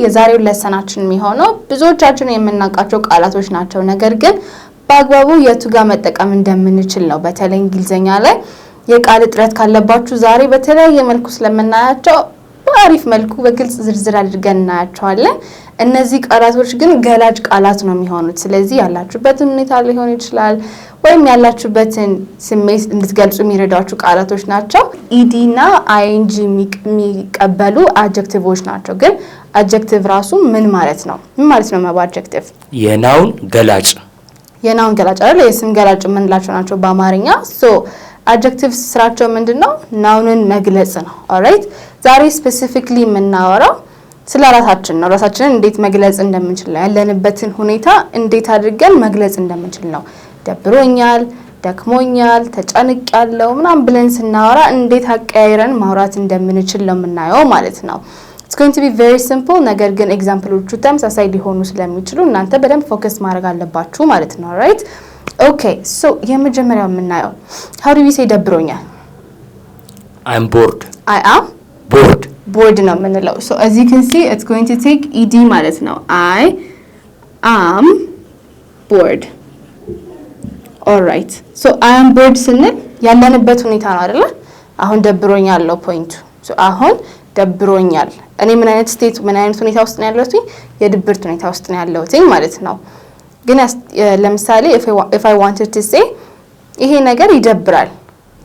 የዛሬው ለሰናችን የሚሆነው ብዙዎቻችን የምናውቃቸው ቃላቶች ናቸው ነገር ግን በአግባቡ የቱ ጋር መጠቀም እንደምንችል ነው በተለይ እንግሊዘኛ ላይ የቃል እጥረት ካለባችሁ ዛሬ በተለያየ መልኩ ስለምናያቸው በአሪፍ መልኩ በግልጽ ዝርዝር አድርገን እናያቸዋለን እነዚህ ቃላቶች ግን ገላጭ ቃላት ነው የሚሆኑት ስለዚህ ያላችሁበትን ሁኔታ ሊሆን ይችላል ወይም ያላችሁበትን ስሜት እንድትገልጹ የሚረዳችሁ ቃላቶች ናቸው ኢዲ እና አይኤንጂ የሚቀበሉ አድጀክቲቮች ናቸው ግን አድጀክቲቭ ራሱ ምን ማለት ነው ማባ አድጀክቲቭ የናውን ገላጭ አይደል የስም ገላጭ ምንላቸው ናቸው በአማርኛ ሶ አድጀክቲቭ ስራቸው ምንድነው ናውንን መግለጽ ነው ኦልራይት ዛሬ ስፔሲፊካሊ የምናወራው ስለ ራሳችንን እንዴት መግለጽ እንደምንችል ያለንበትን ሁኔታ እንዴት አድርገን መግለጽ እንደምንችል ነው ደብሮኛል ደክሞኛል ተጨንቄያለሁ ምናም ብለን ስናወራ እንዴት አቀያይረን ማውራት እንደምንችል ነው የምናየው ማለት ነው It's going to be very simple ነገር ግን ኤግዛምፕሎቹ ተመሳሳይ ሊሆኑ ስለሚችሉ እናንተ በደንብ ፎከስ ማድረግ አለባችሁ ማለት ነው right okay so የመጀመሪያው የምናየው how do we say ደብሮኛል I'm bored I am bored ነው የምንለው so as you can see it's going to take ed ማለት ነው I am bored all right so I am bored ስንል ያለንበት ሁኔታ ነው አይደል አሁን ደብሮኛል ነው ፖይንቱ so አሁን ደብሮኛል እኔ ምን አይነት ሁኔታ ውስጥ ነው ያለሁት የድብርት ሁኔታ ውስጥ ነው ያለሁት ማለት ነው ግን ለምሳሌ if I wanted to say ይሄ ነገር ይደብራል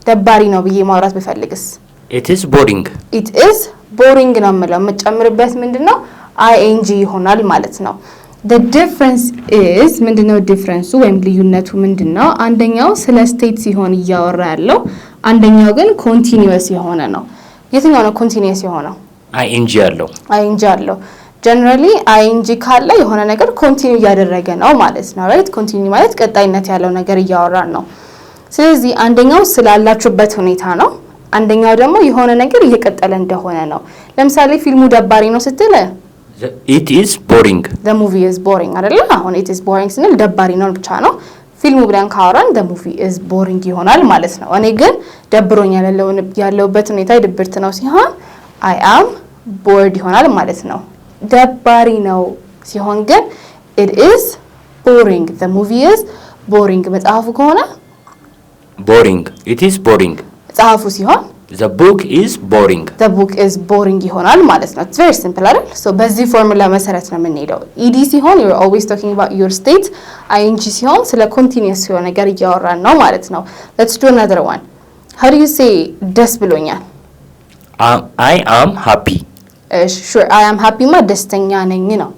ደባሪ ነው ብዬ ማውራት በፈልግስ it is boring ነው የምለው መጨመርበት ምንድነው ing ይሆናል ማለት ነው the difference is ምንድነው ዲፈረንሱ ወይም ልዩነቱ ምንድነው አንደኛው ስለ ስቴት ሲሆን እያወራ ያለው አንደኛው ግን ኮንቲኒዩስ የሆነ ነው የትኛው ነው ኮንቲኒዩስ የሆነው ing አለው generally ing ካለ የሆነ ነገር ኮንቲኒዩ ያደረገ ነው ማለት ነው right ኮንቲኒዩ ማለት ቀጣይነት ያለው ነገር እያወራን ነው ስለዚህ አንደኛው ስላላችሁበት ሁኔታ ነው አንደኛው ደግሞ የሆነ ነገር እየቀጠለ እንደሆነ ነው ለምሳሌ ፊልሙ ደባሪ ነው ስትል it is boring the movie is boring አይደል አሁን it is boring ስንል ደባሪ ነው ብቻ ነው ፊልሙ ብለን ካወራን the movie is boring ይሆናል ማለት ነው እኔ ግን ደብሮኛል ያለውበት ሁኔታ ድብርት ነው ሲሆን I am bored ይሆናል ማለት ነው ደባሪ ነው ሲሆን ግን it is boring the movie is boring መጽሐፉ ከሆነ it is boring መጽሐፉ ሲሆን the book is boring ይሆናል ማለት ነው it's very simple አይደል so በዚህ ፎርሙላ መሰረት ነው የምንሄደው ed ሲሆን you're always talking about your state ing ሲሆን ስለ continuous የሆነ ነገር እያወራን ነው ማለት ነው let's do another one how do you say ደስ ብሎኛል I am happy sure I am happy ማ ደስተኛ ነኝ ነው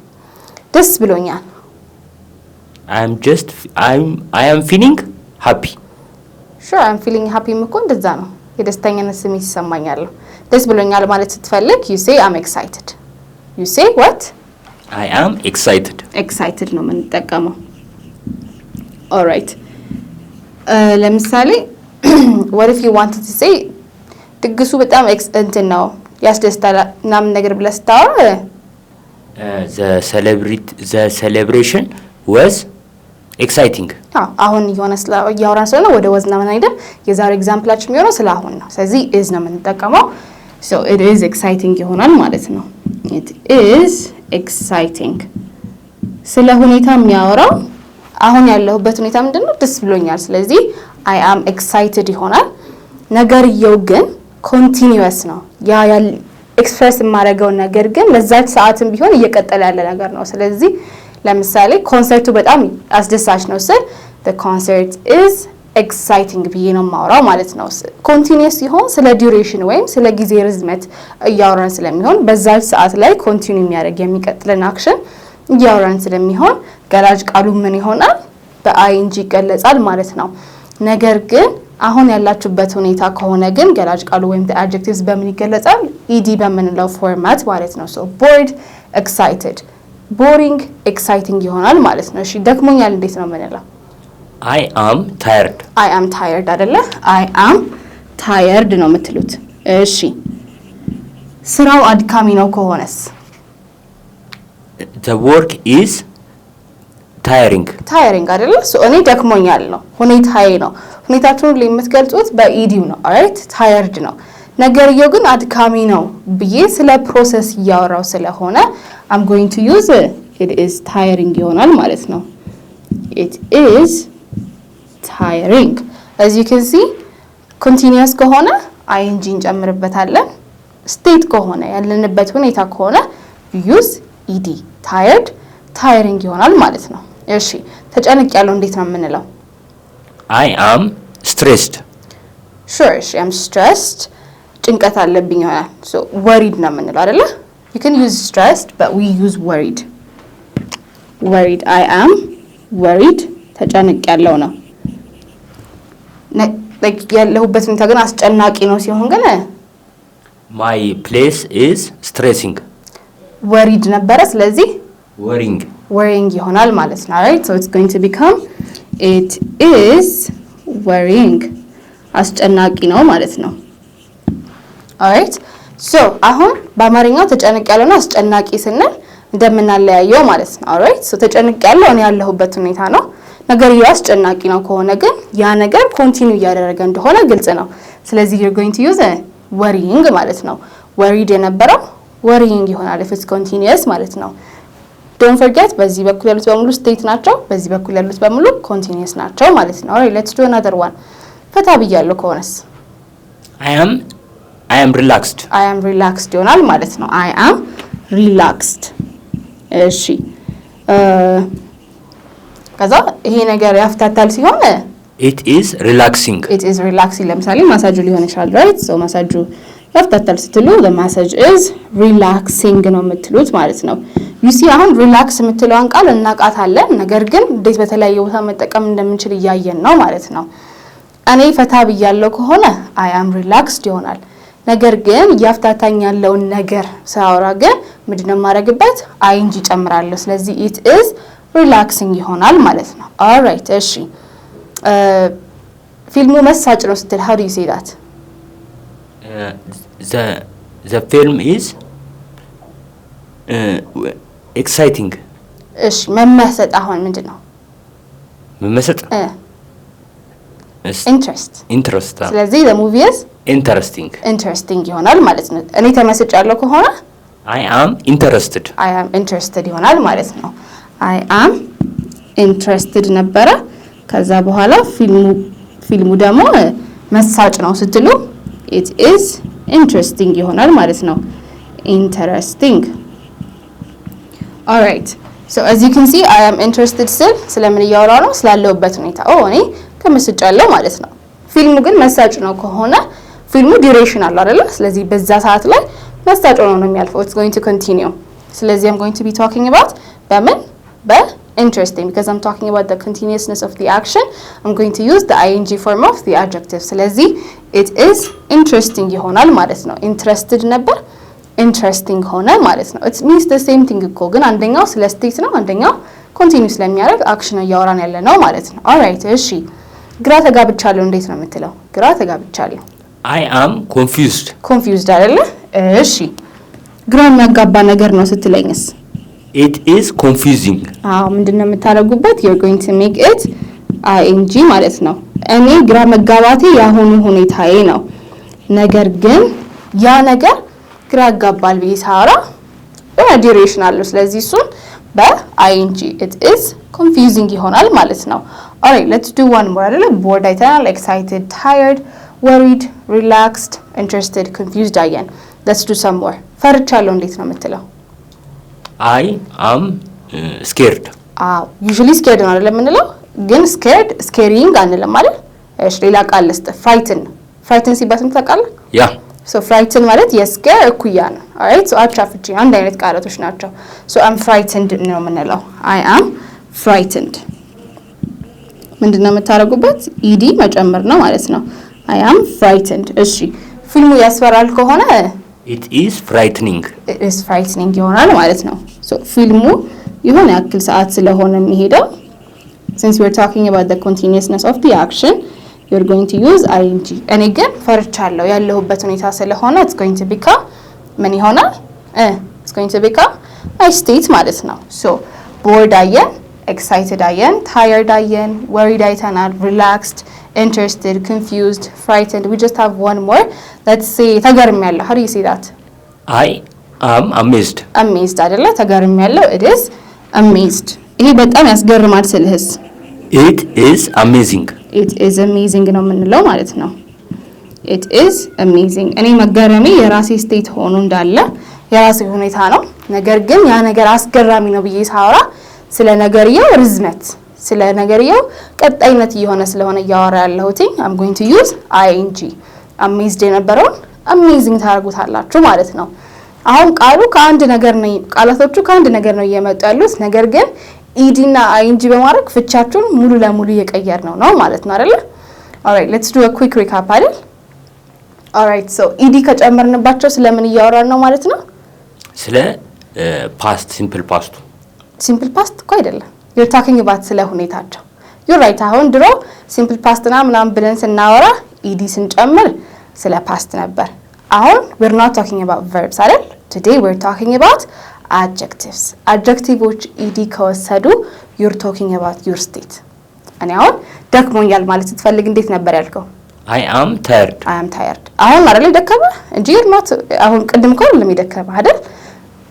ደስ ብሎኛል I am feeling happy sure I'm feeling happy ምኮ እንደዛ ነው የደስተኛነት ስሜት ይሰማኛል ደስ ብሎኛል ማለት ስትፈልግ you say I'm excited you say what I am excited ነው የምንጠቀመው all right ለምሳሌ what if you wanted to say ድግሱ በጣም እንትን ነው ያስደስታል ምናምን ነገር ብለህ ስታወራ the celebration was exciting አሁን የሆነ ያወራን ስለሆነ ወደ ወዝና ምን አይደል የዛሬ ኤግዛምፕላችን የሚሆነው ስለአሁን ነው ስለዚህ is ነው የምንጠቀመው so it is exciting ይሆናል ማለት ነው it is exciting ስለ ሁኔታ የሚያወራው አሁን ያለሁበት ሁኔታ ምንድነው ደስ ብሎኛል ስለዚህ I am excited ይሆናል ነገርየው ግን continuous ነው ያ ኤክስፕረስ የማደርገው ነገር ግን ለዛች ሰዓትም ቢሆን እየቀጠለ ያለ ነገር ነው ስለዚህ ለምሳሌ ኮንሰርቱ በጣም አስደሳች ነው ስል the concert is exciting ብዬ ነው ማውራው ማለት ነው continuous ሲሆን ስለ ዱሬሽን ወይም ስለ ጊዜ ርዝመት እያወራን ስለሚሆን በዛች ሰዓት ላይ ኮንቲኒዩ የሚያደርግ የሚቀጥልን አክሽን እያወራን ስለሚሆን ገላጭ ቃሉ ምን ይሆናል በing ይገለጻል ማለት ነው ነገር ግን አሁን ያላችሁበት ሁኔታ ከሆነ ግን ገላጭ ቃሉ ወይም the adjectives በምን ይገለጻል ed በመንለው ፎርማት ማለት ነው so bored excited boring exciting ይሆናል ማለት ነው እሺ ደክሞኛል እንዴት ነው የምንለው I am tired አይደለ I am tired ነው የምትሉት እሺ ስራው አድካሚ ነው ከሆነስ the work is tiring አይደለ so እኔ ደክሞኛል ነው ሁኔታዬ ነው ሁኔታችሁን ለምትገልጹት በኢዲው ነው alright tired ነው ነገርየው ግን አድካሚ ነው ብዬ ስለ ፕሮሰስ እያወራው ስለሆነ I'm going to use it is tiring ይሆናል ማለት ነው። it is tiring. as you can see continuous ከሆነ ing እንጨምርበታለን። state ከሆነ ያለንበት ሁኔታ ከሆነ use ed tired tiring ይሆናል ማለት ነው። እሺ ተጨንቄያለሁ እንዴት ነው የምንለው? I am stressed. sure I am stressed. ጭንቀት አለብኝ ይሆናል። so worried ነው የምንለው አይደለ? you can use stressed but we use worried. I am worried ተጨንቄያለሁ ነው። like ያለሁበት ሁኔታ ግን አስጨናቂ ነው ሲሆን ግን my place is stressing. worried ነበረ ስለዚህ worrying ይሆናል ማለት ነው። right so it's going to become it is worrying አስጨናቂ ነው ማለት ነው። alright so አሁን በአማርኛው ተጨንቄያለሁ እና አስጨናቂ ስንል እንደምናለያየው ማለት ነው። alright so ተጨንቄያለሁ እኔ ያለሁበት ሁኔታ ነው። ነገርየው አስጨናቂ ነው ከሆነ ግን ያ ነገር ኮንቲኒው እያደረገ እንደሆነ ግልጽ ነው። ስለዚህ you're going to use worrying ማለት ነው። worried የነበረው worrying ይሆናል if it's continuous ማለት ነው። don't forget በዚህ በኩል ያሉት በሙሉ state ናቸው፣ በዚህ በኩል ያሉት በሙሉ continuous ናቸው ማለት ነው። alright let's do another one. ፈታ ብያለሁ ከሆነስ I am relaxed. I am relaxed ይሆናል ማለት ነው። I am relaxed እሺ ከዛ ይሄ ነገር ያፍታታል ሲሆን it is relaxing. ለምሳሌ ማሳጁ ሊሆን ይችላል right so ማሳጁ ያፍታታል ስትሉ the massage is relaxing ነው የምትሉት ማለት ነው። you see አሁን relax የምትለውን ቃል እናቃታለን፣ ነገር ግን እንዴት በተለያየ ቦታ መጠቀም እንደምንችል እያየን ነው ማለት ነው። እኔ ፈታ ብያለሁ ከሆነ I am relaxed ይሆናል። ነገር ግን ያፍታታኝ ያለውን ነገር ሳወራ ግን ምንድነው ማረግበት ing ጨምራለሁ። ስለዚህ it is relaxing ይሆናል ማለት ነው። alright እሺ ፊልሙ መሳጭ ነው ስትል how do you say that? The film is exciting. እሺ መመሰጥ አሁን ምንድነው? መመሰጥ interest ስለዚህ the movie is interesting ይሆናል ማለት ነው። እኔ ተመስጫለሁ ከሆነ I am interested ይሆናል ማለት ነው። I am interested ነበረ። ከዛ በኋላ ፊልሙ ደግሞ መሳጭ ነው ስትሉ it is interesting ይሆናል ማለት ነው። interesting alright so as you can see I am interested ስለምን እያወራሁ ነው? ስላለሁበት ሁኔታ እኔ ተመስጫለሁ ማለት ነው። ፊልሙ ግን መሳጭ ነው ከሆነ ፊልሙ ዱሬሽን አለው አይደለ? ስለዚህ በዛ ሰዓት ላይ መሳጭ ነው የሚያልፈው it's going to continue ስለዚህ I'm going to be talking about በምን interesting because I'm talking about the continuousness of the action I'm going to use the ing form of the adjective ስለዚህ it is interesting ይሆናል ማለት ነው። interested ነበር interesting ሆነ ማለት ነው። it means the same thing እኮ ግን አንደኛው ስለ state ነው፣ አንደኛው continue ስለሚያደርግ action እያወራን ያለ ነው ማለት ነው። alright እሺ ግራ ተጋብቻለሁ እንዴት ነው የምትለው? ግራ ተጋብቻለሁ I am confused አይደለ? እሺ ግራ የሚያጋባ ነገር ነው ስትለኝስ? it is confusing ምንድነው የምታደርጉበት? you're going to make it ing ማለት ነው። እኔ ግራ መጋባቴ ያሁኑ ሁኔታዬ ነው፣ ነገር ግን ያ ነገር ግራ ያጋባል ብዬ ሳወራ ዱሬሽን አለው። ስለዚህ እሱን በing it is confusing ይሆናል ማለት ነው። alright let's do one more አይደለ? bored አይተናል፣ excited፣ tired፣ worried፣ relaxed፣ interested፣ confused አየን። let's do some more። ፈርቻለሁ እንዴት ነው የምትለው? I am scared usually scared ነው አይደል የምንለው፣ ግን scared scaring አንልም ማለት። እሺ ሌላ ቃል ልስጥ frighten ሲባል ታውቃለህ? so frighten ማለት የscare እኩያ ነው። alright so አቻፍቺ አንድ አይነት ቃላቶች ናቸው። so I'm frightened ነው የምንለው። I am frightened ምንድነው የምታደርጉበት? ed መጨመር ነው ማለት ነው። I am frightened እሺ ፊልሙ ያስፈራል ከሆነ it is frightening ይሆናል ማለት ነው። so ፊልሙ የሆነ ያክል ሰዓት ስለሆነ የሚሄደው since we're talking about the continuousness of the action you're going to use ing እኔ ግን ፈርቻለሁ ያለሁበት ሁኔታ ስለሆነ it's going to become ምን ይሆናል? it's going to become my state ማለት ነው። so bored አየን፣ excited አየን፣ tired አየን፣ worried አይተናል፣ relaxed፣ interested, confused, frightened. We just have one more. Let's say ተገርሚያለሁ. How do you say that? I am amazed. Amazed አይደለ? ተገርሚያለሁ. It is amazed. ይሄ በጣም ያስገርማል ስልህስ? It is amazing. It is amazing ነው የምንለው ማለት ነው። It is amazing. እኔ መገረሜ የራሴ ስቴት ሆኖ እንዳለ የራሴ ሁኔታ ነው። ነገር ግን ያ ነገር አስገራሚ ነው ብዬ ሳወራ ስለ ነገርየው ርዝመት ስለ ነገርየው ቀጣይነት እየሆነ ስለሆነ ያወራ ያለሁት I'm going to use ing amazed የነበረውን amazing ታርጉታላችሁ ማለት ነው። አሁን ቃሉ ከአንድ ነገር ነው ቃላቶቹ ከአንድ ነገር ነው እየመጡ ያሉት ነገር ግን ed እና ing በማድረግ ፍቻቸውን ሙሉ ለሙሉ እየቀየር ነው ማለት ነው አይደል? Alright, let's do a quick recap አይደል? Alright, so ed ከጨመርንባቸው ስለምን እያወራን ነው ማለት ነው? ስለ past simple past simple past እኮ አይደለም you're talking about ስለ ሁኔታቸው you're right አሁን ድሮ simple past ና ምናምን ብለን ስናወራ ed ስንጨምር ስለ past ነበር አሁን we're not talking about verbs አይደል today we're talking about adjectives adjectives ed ከወሰዱ you're talking about your state እኔ አሁን ደክሞኛል ማለት ስትፈልግ እንዴት ነበር ያልከው I am tired አሁን አይደል ደከመ እንጂ you're not አሁን ቅድም እኮ ለሚደከመ አይደል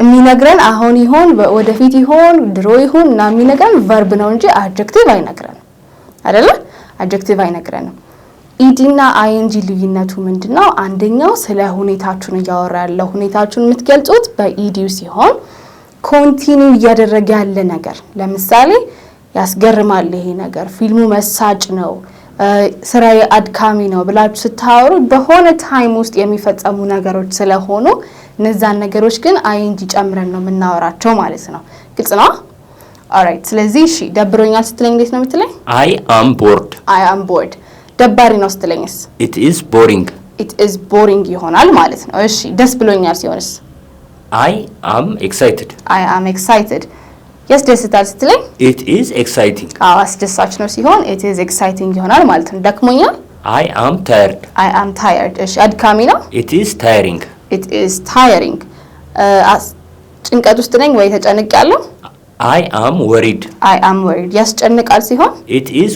የሚነግረን አሁን ይሆን ወደፊት ይሆን ድሮ ይሆን እና የሚነግረን verb ነው እንጂ adjective አይነግረንም አይደለ adjective አይነግረንም ed እና ing ልዩነቱ ምንድነው አንደኛው ስለ ሁኔታችሁ ነው ያወራ ያለው ሁኔታችሁን የምትገልጹት በed ሲሆን ኮንቲኒው እያደረገ ያለ ነገር ለምሳሌ ያስገርማል ይሄ ነገር ፊልሙ መሳጭ ነው ስራዬ አድካሚ ነው ብላችሁ ስታወሩ በሆነ ታይም ውስጥ የሚፈጸሙ ነገሮች ስለሆኑ እነዛን ነገሮች ግን ing ጨምረን ነው የምናወራቸው ማለት ነው ግልጽ ነው alright ስለዚህ እሺ ደብሮኛል ስትለኝ እንዴት ነው የምትለኝ I am bored ደባሪ ነው ስትለኝስ it is boring ይሆናል ማለት ነው እሺ ደስ ብሎኛል ሲሆንስ I am excited ያስደስታል ስትለኝ it is exciting አስደሳች ነው ሲሆን it is exciting ይሆናል ማለት ነው ደክሞኛል I am tired እሺ አድካሚ ነው it is tiring ጭንቀት ውስጥ ነኝ ወይ ተጨንቄያለሁ I am worried ያስጨንቃል ሲሆን it is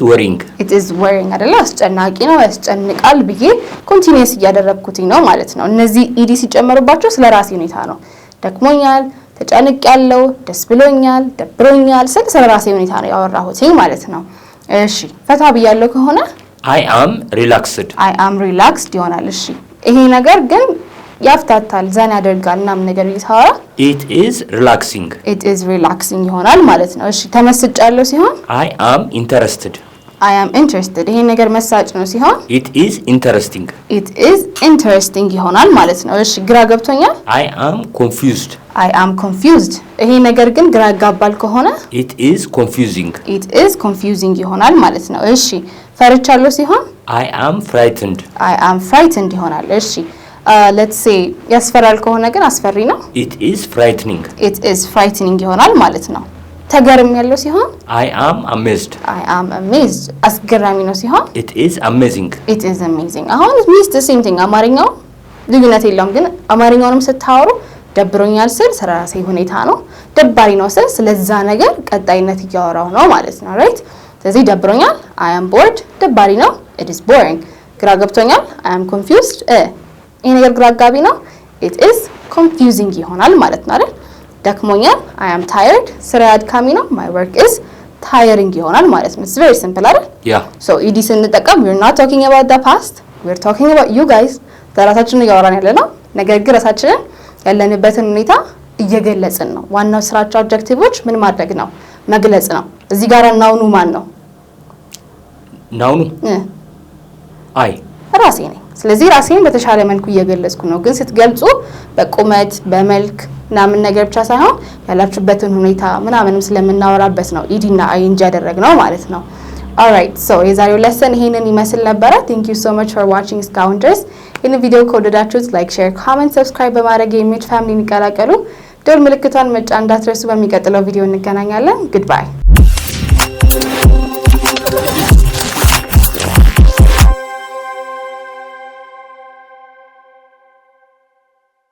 worrying አይደለ አስጨናቂ ነው ያስጨንቃል ብዬ ኮንቲኒየስ እያደረግኩት ነው ማለት ነው እነዚህ ed ሲጨመሩባቸው ስለ ራሴ ሁኔታ ነው ደክሞኛል ተጨንቄያለሁ ደስ ብሎኛል ደብሮኛል ስለ ራሴ ሁኔታ ነው ያወራሁት ማለት ነው እሺ ፈታ ብያለሁ ከሆነ I am relaxed ይሆናል እሺ ይሄ ነገር ግን ያፍታታል ዘና ያደርጋል እናም ነገር ይሳራ it is relaxing ይሆናል ማለት ነው እሺ ተመስጫለሁ ሲሆን I am interested ይሄ ነገር መሳጭ ነው ሲሆን it is interesting ይሆናል ማለት ነው እሺ ግራ ገብቶኛል I am confused ይሄ ነገር ግን ግራ ያጋባል ከሆነ it is confusing ይሆናል ማለት ነው እሺ ፈርቻለሁ ሲሆን I am frightened ይሆናል እሺ let's say ያስፈራል ከሆነ ግን አስፈሪ ነው it is frightening ይሆናል ማለት ነው ተገርሚያለሁ ሲሆን I am amazed አስገራሚ ነው ሲሆን it is amazing አሁን ሚስት same thing አማርኛው ልዩነት የለውም ግን አማርኛውንም ስታወሩ ደብሮኛል ስል ስለራሴ ሁኔታ ነው ደባሪ ነው ስል ስለዛ ነገር ቀጣይነት እያወራው ነው ማለት ነው right ስለዚህ ደብሮኛል I am bored ደባሪ ነው it is boring ግራ ገብቶኛል I am confused ይሄ ነገር ግራ አጋቢ ነው it is confusing ይሆናል ማለት ነው አይደል ደክሞኛል I am tired ስራ አድካሚ ነው my work is tiring ይሆናል ማለት ነው it's very simple አይደል yeah so ed ስንጠቀም we're not talking about the past we're talking about you guys ራሳችንን እያወራን ያለነው ነገር ግን ራሳችንን ያለንበትን ሁኔታ እየገለጽን ነው ዋናው ስራቸው አድጀክቲቮች ምን ማድረግ ነው መግለጽ ነው እዚህ ጋር ናውኑ ማን ነው ናውኑ አይ ራሴ ነኝ ስለዚህ ራሴን በተሻለ መልኩ እየገለጽኩ ነው ግን ስትገልጹ በቁመት በመልክ ምናምን ነገር ብቻ ሳይሆን ያላችሁበትን ሁኔታ ምናምንም ስለምናወራበት ነው ed እና ing ያደረግነው ማለት ነው alright so የዛሬው lesson ይሄንን ይመስል ነበር thank you so much for watching scoundrels in the video ከወደዳችሁት like share comment subscribe በማድረግ የኢሜጅ ፋሚሊን ይቀላቀሉ ደወል ምልክቷን መጫን እንዳትረሱ በሚቀጥለው ቪዲዮ እንገናኛለን goodbye